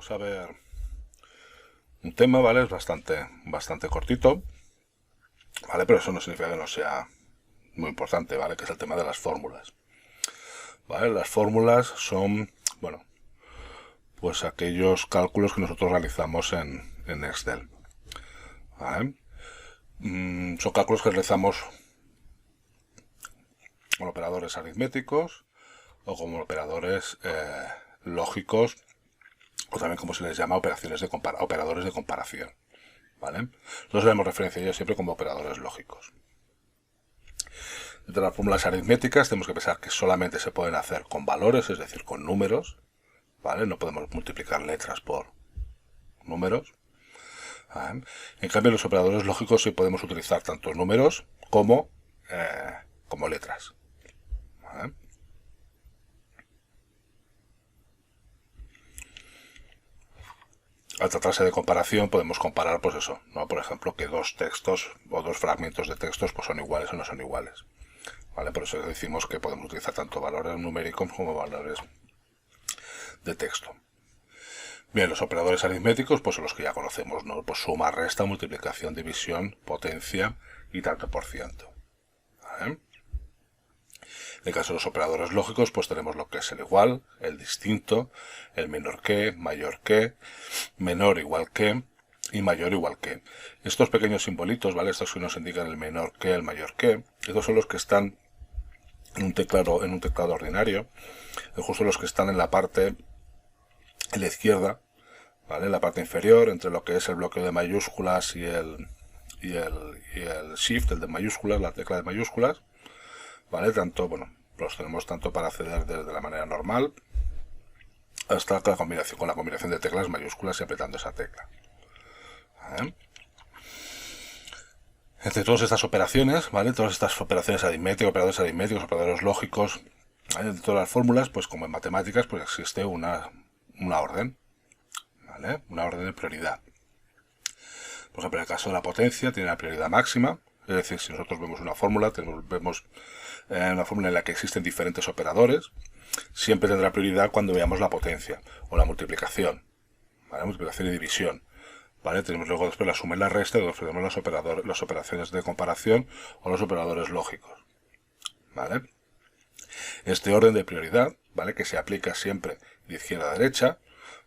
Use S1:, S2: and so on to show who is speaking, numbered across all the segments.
S1: vamos a ver un tema, ¿vale? Es bastante cortito, ¿vale? Pero eso no significa que no sea muy importante, ¿vale? Que es el tema de las fórmulas, ¿vale? Las fórmulas son, bueno, pues aquellos cálculos que nosotros realizamos en Excel, ¿vale? Son cálculos que realizamos con operadores aritméticos o como operadores lógicos, o también como se les llama operadores de comparación, ¿vale? Nosotros le damos referencia a ellos siempre como operadores lógicos. De las fórmulas aritméticas tenemos que pensar que solamente se pueden hacer con valores, es decir, con números, ¿vale? No podemos multiplicar letras por números, ¿vale? En cambio, los operadores lógicos sí podemos utilizar tanto números como letras, ¿vale? Al tratarse de comparación podemos comparar, pues eso, ¿no? Por ejemplo, que dos textos o dos fragmentos de textos pues son iguales o no son iguales, ¿vale? Por eso decimos que podemos utilizar tanto valores numéricos como valores de texto. Bien, los operadores aritméticos pues son los que ya conocemos, ¿no? Pues suma, resta, multiplicación, división, potencia y tanto por ciento, ¿vale? En el caso de los operadores lógicos, pues tenemos lo que es el igual, el distinto, el menor que, mayor que, menor igual que y mayor igual que. Estos pequeños simbolitos, ¿vale? Estos que nos indican el menor que, el mayor que, estos son los que están en un teclado ordinario, justo los que están en la parte en la izquierda, ¿vale? En la parte inferior, entre lo que es el bloqueo de mayúsculas y el shift, el de mayúsculas, la tecla de mayúsculas, ¿vale? Tanto, bueno, los tenemos tanto para acceder desde la manera normal hasta con la combinación de teclas mayúsculas y apretando esa tecla, ¿vale? Entre todas estas operaciones, ¿vale? Todas estas operaciones aritméticas, operadores lógicos, ¿vale? De todas las fórmulas, pues como en matemáticas, pues existe una orden, ¿vale? Una orden de prioridad. Por ejemplo, en el caso de la potencia, tiene la prioridad máxima. Es decir, si nosotros vemos una fórmula, vemos una fórmula en la que existen diferentes operadores, siempre tendrá prioridad cuando veamos la potencia o la multiplicación, ¿vale? Multiplicación y división, ¿vale? Tenemos luego después la suma y la resta, y luego tenemos las operaciones de comparación o los operadores lógicos, ¿vale? Este orden de prioridad, ¿vale? Que se aplica siempre de izquierda a derecha,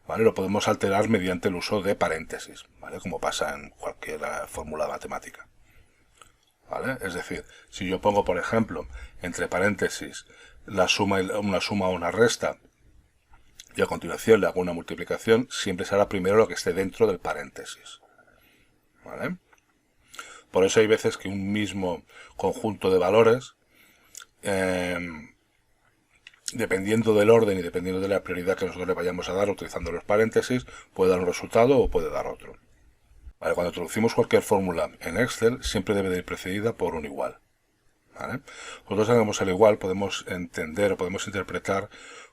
S1: ¿vale? Lo podemos alterar mediante el uso de paréntesis, ¿vale? Como pasa en cualquier fórmula matemática, ¿vale? Es decir, si yo pongo, por ejemplo, entre paréntesis una suma o una resta y a continuación le hago una multiplicación, siempre será primero lo que esté dentro del paréntesis, ¿vale? Por eso hay veces que un mismo conjunto de valores, dependiendo del orden y dependiendo de la prioridad que nosotros le vayamos a dar utilizando los paréntesis, puede dar un resultado o puede dar otro. ¿Vale? Cuando introducimos cualquier fórmula en Excel, siempre debe de ir precedida por un igual, ¿vale? Nosotros hagamos el igual, podemos entender o podemos interpretar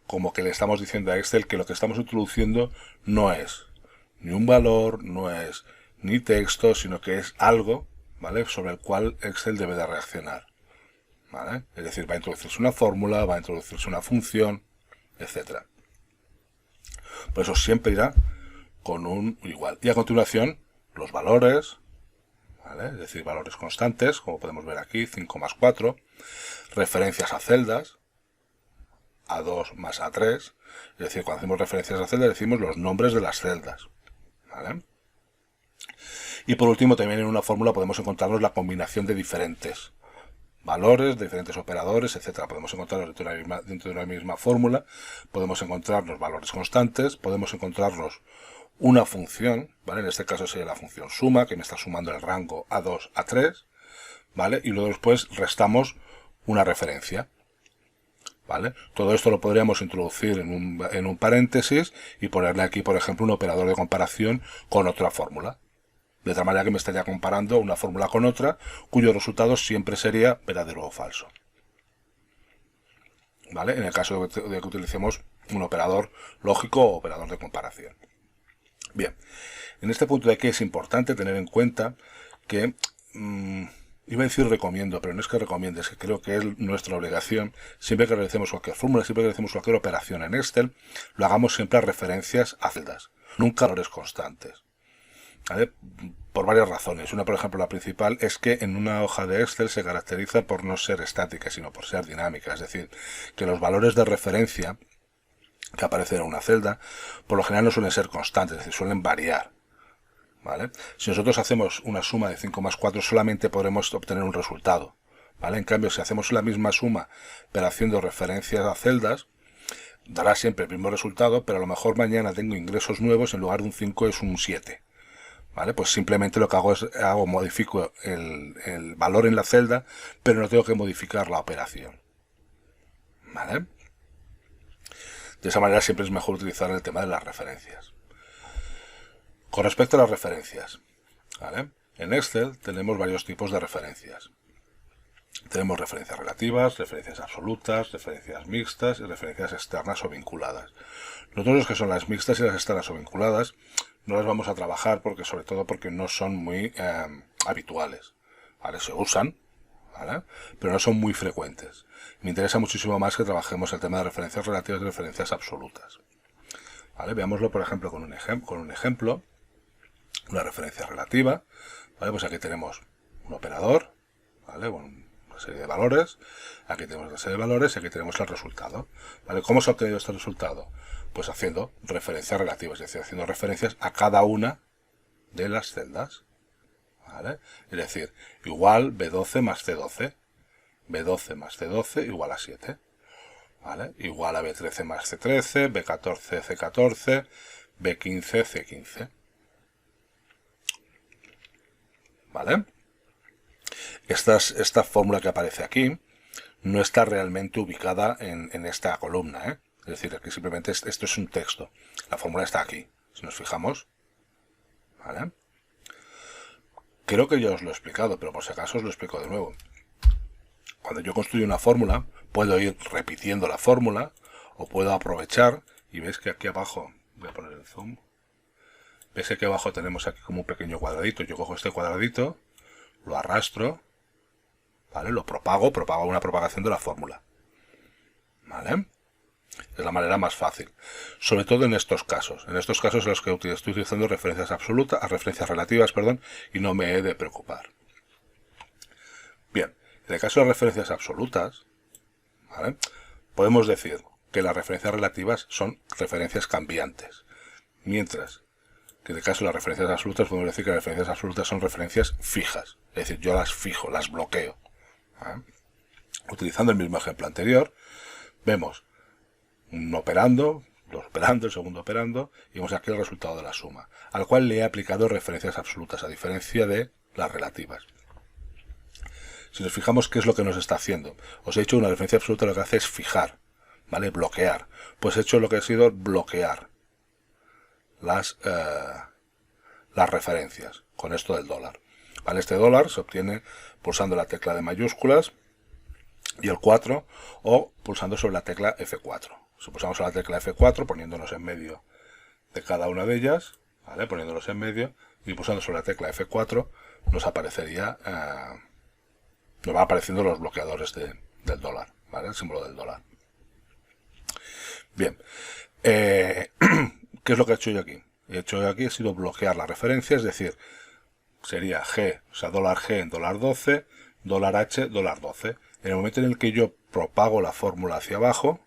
S1: como que le estamos diciendo a Excel que lo que estamos introduciendo no es ni un valor, no es ni texto, sino que es algo, ¿vale? Sobre el cual Excel debe de reaccionar, ¿vale? Es decir, va a introducirse una fórmula, va a introducirse una función, etc. Por eso siempre irá con un igual. Y a continuación, los valores, ¿vale? Es decir, valores constantes, como podemos ver aquí, 5 más 4, referencias a celdas, A2 más A3, es decir, cuando hacemos referencias a celdas decimos los nombres de las celdas, ¿vale? Y por último, también en una fórmula podemos encontrarnos la combinación de diferentes valores, de diferentes operadores, etcétera. Podemos encontrarlos dentro de una misma fórmula, podemos encontrarnos valores constantes, podemos encontrarnos una función, ¿vale? En este caso sería la función suma, que me está sumando el rango A2, A3, ¿vale? Y luego después restamos una referencia, ¿vale? Todo esto lo podríamos introducir en un paréntesis y ponerle aquí, por ejemplo, un operador de comparación con otra fórmula. De tal manera que me estaría comparando una fórmula con otra, cuyo resultado siempre sería verdadero o falso, ¿vale? En el caso de que utilicemos un operador lógico o operador de comparación. Bien, en este punto de aquí es importante tener en cuenta que, iba a decir recomiendo, pero no es que recomiende, es que creo que es nuestra obligación, siempre que realicemos cualquier fórmula, siempre que realicemos cualquier operación en Excel, lo hagamos siempre a referencias a celdas. nunca valores constantes. ¿Vale? Por varias razones. Una, por ejemplo, la principal es que en una hoja de Excel se caracteriza por no ser estática, sino por ser dinámica. Es decir, que los valores de referencia que aparecen en una celda, por lo general no suelen ser constantes, es decir, suelen variar. ¿Vale? Si nosotros hacemos una suma de 5 más 4, solamente podremos obtener un resultado. ¿Vale? En cambio, si hacemos la misma suma, pero haciendo referencias a celdas, dará siempre el mismo resultado, pero a lo mejor mañana tengo ingresos nuevos, en lugar de un 5 es un 7. ¿Vale? Pues simplemente lo que hago es modifico el valor en la celda, pero no tengo que modificar la operación. ¿Vale? De esa manera siempre es mejor utilizar el tema de las referencias. Con respecto a las referencias, ¿vale? En Excel tenemos varios tipos de referencias. Tenemos referencias relativas, referencias absolutas, referencias mixtas y referencias externas o vinculadas. Nosotros los que son las mixtas y las externas o vinculadas no las vamos a trabajar sobre todo porque no son muy habituales. ¿Vale? Se usan, ¿vale? Pero no son muy frecuentes. Me interesa muchísimo más que trabajemos el tema de referencias relativas y referencias absolutas. ¿Vale? Veámoslo, por ejemplo, con un ejemplo. Una referencia relativa. ¿Vale? Pues aquí tenemos un operador, ¿vale? Bueno, una serie de valores. Aquí tenemos una serie de valores y aquí tenemos el resultado. ¿Vale? ¿Cómo se ha obtenido este resultado? Pues haciendo referencias relativas, es decir, haciendo referencias a cada una de las celdas. ¿Vale? Es decir, igual B12 más C12. B12 más C12 igual a 7. ¿Vale? Igual a B13 más C13, B14 C14, B15 C15. ¿Vale? Esta fórmula que aparece aquí no está realmente ubicada en esta columna, ¿eh? Es decir, aquí simplemente esto es un texto. La fórmula está aquí, si nos fijamos. ¿Vale? Creo que ya os lo he explicado, pero por si acaso os lo explico de nuevo. Cuando yo construyo una fórmula, puedo ir repitiendo la fórmula o puedo aprovechar, y veis que aquí abajo, voy a poner el zoom, veis que aquí abajo tenemos aquí como un pequeño cuadradito. Yo cojo este cuadradito, lo arrastro, ¿vale? Lo propago una propagación de la fórmula. ¿Vale? Es la manera más fácil. Sobre todo en estos casos. En estos casos en los que estoy utilizando referencias absolutas, referencias relativas, perdón, y no me he de preocupar. Bien, en el caso de referencias absolutas, ¿vale? Podemos decir que las referencias relativas son referencias cambiantes. Mientras que en el caso de las referencias absolutas podemos decir que las referencias absolutas son referencias fijas. Es decir, yo las fijo, las bloqueo. ¿Vale? Utilizando el mismo ejemplo anterior, vemos un operando, dos operando, el segundo operando, y vemos aquí el resultado de la suma, al cual le he aplicado referencias absolutas, a diferencia de las relativas. Si nos fijamos qué es lo que nos está haciendo, os he dicho una referencia absoluta lo que hace es fijar, ¿vale? Bloquear. Pues he hecho lo que ha sido bloquear las referencias con esto del dólar. ¿Vale? Este dólar se obtiene pulsando la tecla de mayúsculas y el 4 o pulsando sobre la tecla F4. Si pulsamos sobre la tecla F4 poniéndonos en medio de cada una de ellas, ¿vale? Poniéndonos en medio y pulsando sobre la tecla F4 nos aparecería, nos van apareciendo los bloqueadores del dólar, ¿vale? El símbolo del dólar. Bien, ¿qué es lo que he hecho yo aquí? He hecho yo aquí ha sido bloquear la referencia, es decir, sería G, o sea, dólar G en dólar 12, dólar H, dólar 12. En el momento en el que yo propago la fórmula hacia abajo,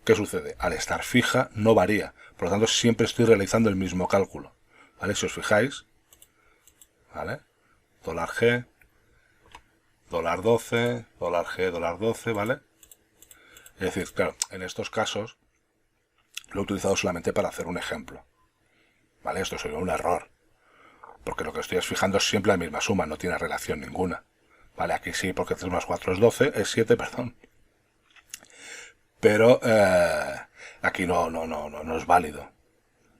S1: ¿qué sucede? Al estar fija, no varía. Por lo tanto, siempre estoy realizando el mismo cálculo. ¿Vale? Si os fijáis, ¿vale? Dólar G, dólar 12, dólar G, dólar 12, ¿vale? Es decir, claro, en estos casos lo he utilizado solamente para hacer un ejemplo. ¿Vale? Esto sería un error. Porque lo que estoy es fijando siempre la misma suma, no tiene relación ninguna. Vale, aquí sí, porque 3 más 4 es 12, es 7, perdón. Pero aquí no es válido.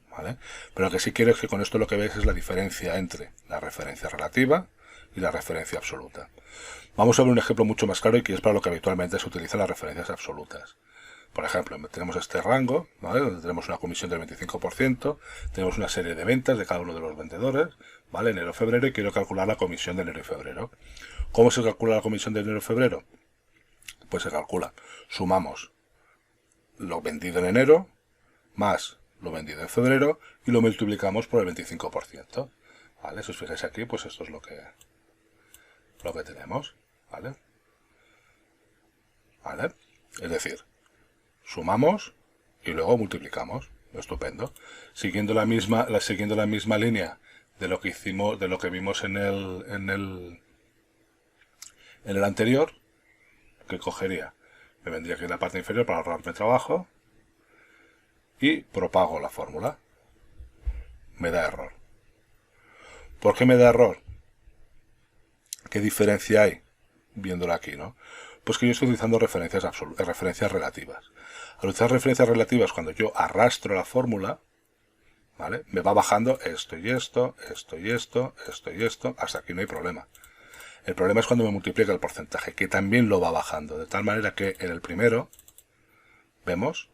S1: ¿Vale? Pero lo que sí quiero es que con esto lo que veis es la diferencia entre la referencia relativa y la referencia absoluta. Vamos a ver un ejemplo mucho más claro y que es para lo que habitualmente se utilizan las referencias absolutas. Por ejemplo, tenemos este rango, ¿vale? Donde tenemos una comisión del 25%, tenemos una serie de ventas de cada uno de los vendedores, ¿vale? Enero-febrero, y quiero calcular la comisión de enero y febrero. ¿Cómo se calcula la comisión de enero y febrero? Pues se calcula, sumamos lo vendido en enero, más lo vendido en febrero y lo multiplicamos por el 25%. ¿Vale? Si os fijáis aquí, pues esto es lo que tenemos. ¿Vale? ¿Vale? Es decir, sumamos y luego multiplicamos. Estupendo. Siguiendo la misma línea de lo que hicimos, de lo que vimos en el anterior, que cogería, me vendría aquí en la parte inferior para ahorrarme trabajo y propago la fórmula. Me da error. ¿Por qué me da error? ¿Qué diferencia hay viéndolo aquí, no? Pues que yo estoy utilizando referencias relativas. Al utilizar referencias relativas, cuando yo arrastro la fórmula, ¿vale? Me va bajando esto y esto, esto y esto, esto y esto, hasta aquí no hay problema. El problema es cuando me multiplica el porcentaje, que también lo va bajando, de tal manera que en el primero vemos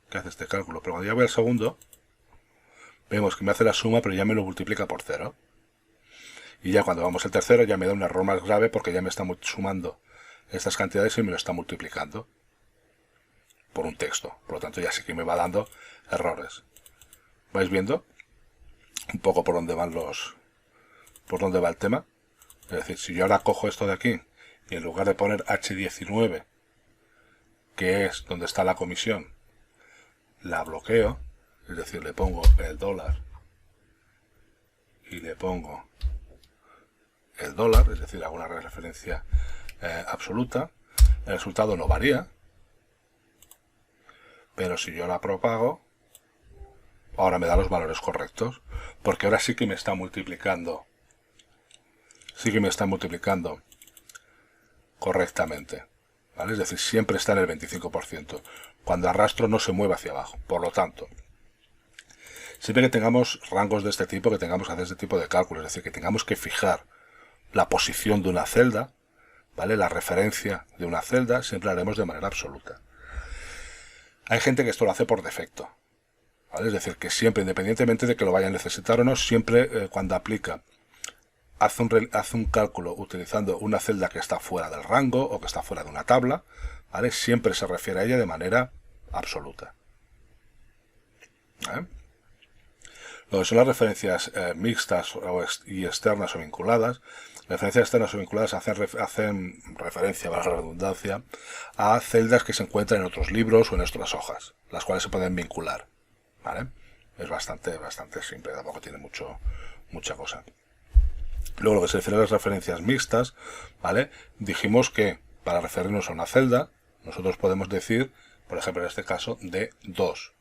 S1: que hace este cálculo, pero cuando ya voy al segundo, vemos que me hace la suma, pero ya me lo multiplica por 0. Y ya cuando vamos al tercero ya me da un error más grave porque ya me está sumando estas cantidades y me lo está multiplicando por un texto. Por lo tanto ya sí que me va dando errores. ¿Vais viendo un poco por dónde va el tema? Es decir, si yo ahora cojo esto de aquí y en lugar de poner H19, que es donde está la comisión, la bloqueo, es decir, le pongo el dólar y le pongo el dólar, es decir, hago una referencia absoluta, el resultado no varía, pero si yo la propago, ahora me da los valores correctos, porque ahora sí que me está multiplicando, correctamente, ¿vale? Es decir, siempre está en el 25%. Cuando arrastro no se mueve hacia abajo. Por lo tanto, siempre que tengamos rangos de este tipo, que tengamos que hacer este tipo de cálculos, es decir, que tengamos que fijar la posición de una celda, ¿vale? La referencia de una celda, siempre la haremos de manera absoluta. Hay gente que esto lo hace por defecto, ¿vale? Es decir, que siempre, independientemente de que lo vaya a necesitar o no, siempre cuando aplica, hace un cálculo utilizando una celda que está fuera del rango o que está fuera de una tabla, ¿vale? Siempre se refiere a ella de manera absoluta. ¿Vale? Lo que son las referencias mixtas y externas o vinculadas, las referencias externas o vinculadas hacen referencia, valga la redundancia, a celdas que se encuentran en otros libros o en otras hojas, las cuales se pueden vincular. ¿Vale? Es bastante simple, tampoco tiene mucha cosa. Luego, lo que se refiere a las referencias mixtas, ¿vale? Dijimos que para referirnos a una celda, nosotros podemos decir, por ejemplo, en este caso, D2.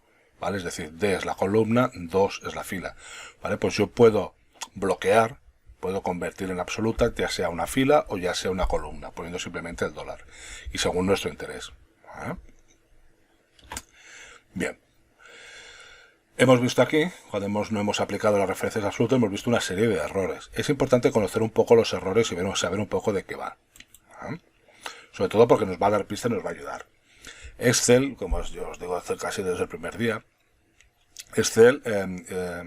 S1: ¿Vale? Es decir, D es la columna, 2 es la fila. ¿Vale? Pues yo puedo bloquear, puedo convertir en absoluta, ya sea una fila o ya sea una columna, poniendo simplemente el dólar. Y según nuestro interés. ¿Vale? Bien. Hemos visto aquí, cuando no hemos aplicado las referencias absolutas, hemos visto una serie de errores. Es importante conocer un poco los errores y saber un poco de qué va. ¿Vale? Sobre todo porque nos va a dar pista y nos va a ayudar. Excel, como yo os digo casi desde el primer día, Excel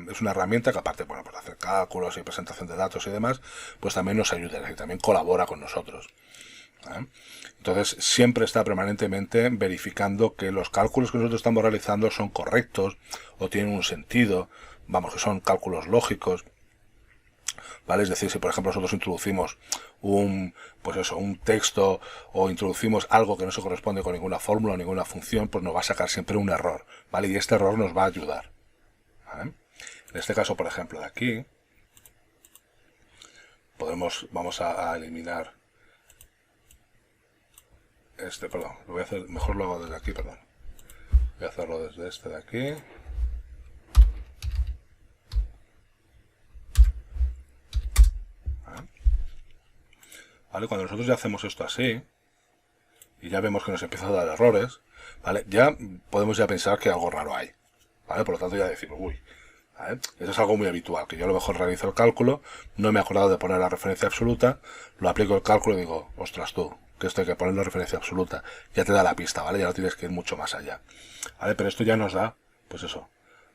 S1: es una herramienta que aparte, bueno, pues hacer cálculos y presentación de datos y demás, pues también nos ayuda y también colabora con nosotros. ¿Vale? Entonces siempre está permanentemente verificando que los cálculos que nosotros estamos realizando son correctos o tienen un sentido, vamos, que son cálculos lógicos. ¿Vale? Es decir, si por ejemplo nosotros introducimos un texto o introducimos algo que no se corresponde con ninguna fórmula o ninguna función, pues nos va a sacar siempre un error, ¿vale? Y este error nos va a ayudar. ¿Vale? En este caso, por ejemplo, de aquí, vamos a eliminar perdón, lo voy a hacer, mejor lo hago desde aquí, perdón. Voy a hacerlo desde este de aquí. ¿Vale? Cuando nosotros ya hacemos esto así, y ya vemos que nos empieza a dar errores, ¿vale? Ya podemos pensar que algo raro hay, ¿vale? Por lo tanto ya decimos, uy, ¿vale? Eso es algo muy habitual, que yo a lo mejor realizo el cálculo, no me he acordado de poner la referencia absoluta, lo aplico el cálculo y digo, ostras tú, que esto hay que poner la referencia absoluta, ya te da la pista, ¿vale? Ya no tienes que ir mucho más allá, ¿vale? Pero esto ya nos da, pues eso,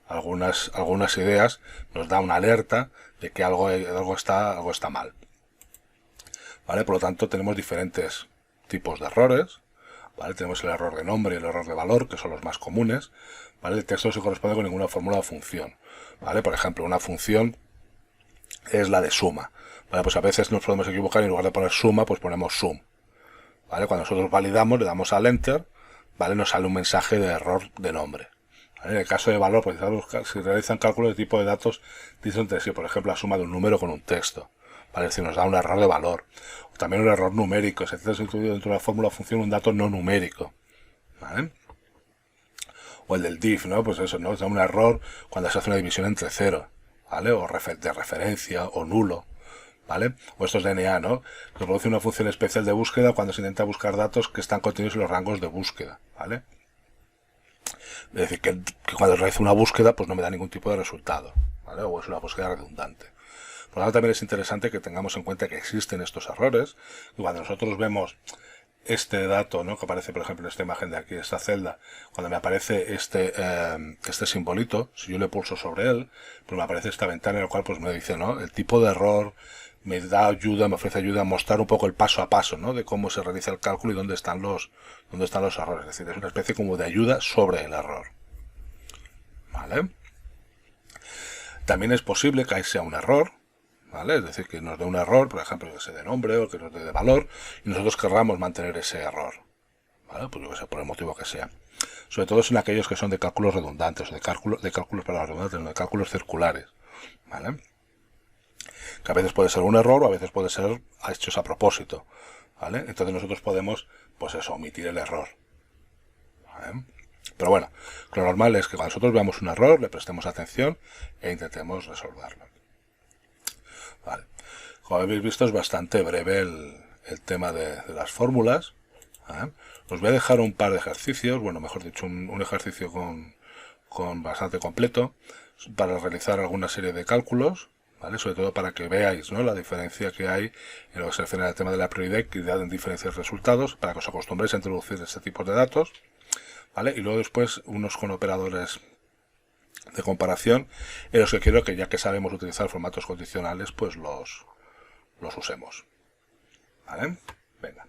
S1: algunas ideas, nos da una alerta de que algo está mal. ¿Vale? Por lo tanto, tenemos diferentes tipos de errores, ¿vale? Tenemos el error de nombre y el error de valor, que son los más comunes, ¿vale? El texto no se corresponde con ninguna fórmula o función, ¿vale? Por ejemplo, una función es la de suma, ¿vale? Pues a veces nos podemos equivocar y en lugar de poner suma, pues ponemos sum, ¿vale? Cuando nosotros validamos, le damos al enter, ¿vale? Nos sale un mensaje de error de nombre. ¿Vale? En el caso de valor, pues si realizan cálculos de tipo de datos, dicen entre sí, por ejemplo, la suma de un número con un texto, ¿vale? Es decir, nos da un error de valor. O también un error numérico, se ha incluido dentro de la fórmula función un dato no numérico, ¿vale? O el del diff, ¿no? Pues eso, ¿no? Es un error cuando se hace una división entre cero, ¿vale? O de referencia, o nulo, ¿vale? O estos DNA, ¿no? Se produce una función especial de búsqueda cuando se intenta buscar datos que están contenidos en los rangos de búsqueda, ¿vale? Es decir, que cuando realizo una búsqueda, pues no me da ningún tipo de resultado, ¿vale? O es una búsqueda redundante. Por lo tanto, también es interesante que tengamos en cuenta que existen estos errores, y cuando nosotros vemos este dato, ¿no? Que aparece, por ejemplo, en esta imagen de aquí, esta celda, cuando me aparece este simbolito, si yo le pulso sobre él, pues me aparece esta ventana en la cual pues me dice, ¿no? El tipo de error, me da ayuda, me ofrece ayuda a mostrar un poco el paso a paso, ¿no? De cómo se realiza el cálculo y dónde están los errores. Es decir, es una especie como de ayuda sobre el error, ¿vale? También es posible que ahí sea un error, ¿vale? Es decir, que nos dé un error, por ejemplo, que sea de nombre o que nos dé de valor, y nosotros querramos mantener ese error, ¿vale? Pues yo que sé, por el motivo que sea. Sobre todo en aquellos que son de cálculos redundantes, de cálculos redundantes, no, de cálculos circulares, ¿vale? Que a veces puede ser un error o a veces puede ser hechos a propósito, ¿vale? Entonces nosotros podemos, pues eso, omitir el error, ¿vale? Pero bueno, lo normal es que cuando nosotros veamos un error, le prestemos atención e intentemos resolverlo. Vale. Como habéis visto, es bastante breve el tema de las fórmulas, ¿vale? Os voy a dejar un par de ejercicios, bueno, mejor dicho, un ejercicio con bastante completo para realizar alguna serie de cálculos, ¿vale? Sobre todo para que veáis, ¿no? La diferencia que hay en lo que se refiere al tema de la prioridad y equidad en diferencias de resultados, para que os acostumbréis a introducir este tipo de datos, ¿vale? Y luego después unos con operadores de comparación en los que quiero que, ya que sabemos utilizar formatos condicionales, pues los usemos, ¿vale? Venga.